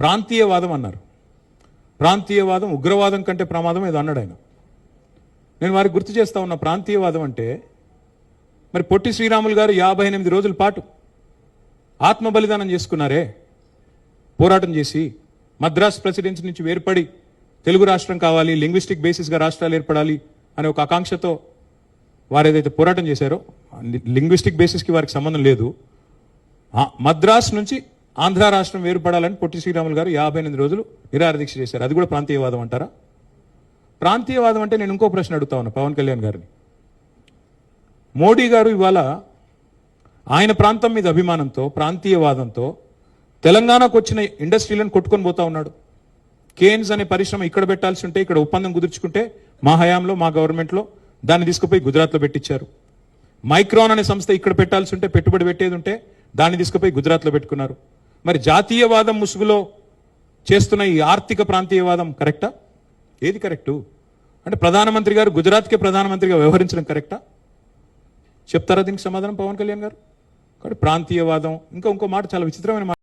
ప్రాంతీయవాదం అన్నారు. ప్రాంతీయవాదం ఉగ్రవాదం కంటే ప్రమాదం ఏదో అన్నాడు ఆయన. నేను వారికి గుర్తు చేస్తా ఉన్న ప్రాంతీయవాదం అంటే మరి పొట్టి శ్రీరాములు గారు 58 రోజుల పాటు ఆత్మ బలిదానం చేసుకున్నారే, పోరాటం చేసి మద్రాస్ ప్రెసిడెన్సీ నుంచి వేర్పడి తెలుగు రాష్ట్రం కావాలి, లింగ్విస్టిక్ బేసిస్గా రాష్ట్రాలు ఏర్పడాలి అనే ఒక ఆకాంక్షతో వారు ఏదైతే పోరాటం చేశారో, లింగ్విస్టిక్ బేసిస్కి వారికి సంబంధం లేదు, మద్రాస్ నుంచి ఆంధ్ర రాష్ట్రం వేరుపడాలని పొట్టి శ్రీరాములు గారు 58 రోజులు నిరాహారదీక్ష చేశారు. అది కూడా ప్రాంతీయవాదం అంటారా? ప్రాంతీయవాదం అంటే నేను ఇంకో ప్రశ్న అడుగుతా ఉన్నా పవన్ కళ్యాణ్ గారిని. మోడీ గారు ఇవాళ ఆయన ప్రాంతం మీద అభిమానంతో, ప్రాంతీయవాదంతో తెలంగాణకు వచ్చిన ఇండస్ట్రీలను కొట్టుకొని పోతా ఉన్నాడు. కేన్స్ అనే పరిశ్రమ ఇక్కడ పెట్టాల్సి ఉంటే ఇక్కడ ఒప్పందం కుదుర్చుకుంటే మా హయాంలో, మా గవర్నమెంట్లో దాన్ని తీసుకుపోయి గుజరాత్లో పెట్టించారు. మైక్రాన్ అనే సంస్థ ఇక్కడ పెట్టాల్సి ఉంటే, పెట్టుబడి పెట్టేది ఉంటే దాన్ని తీసుకుపోయి గుజరాత్లో పెట్టుకున్నారు. మరి జాతీయవాదం ముసుగులో చేస్తున్న ఈ ఆర్థిక ప్రాంతీయవాదం కరెక్టా? ఏది కరెక్టు? అంటే ప్రధానమంత్రి గారు గుజరాత్కే ప్రధానమంత్రిగా వ్యవహరించడం కరెక్టా? చెప్తారా దీనికి సమాధానం పవన్ కళ్యాణ్ గారు? కాబట్టి ప్రాంతీయవాదం, ఇంకో మాట చాలా విచిత్రమైన మాట.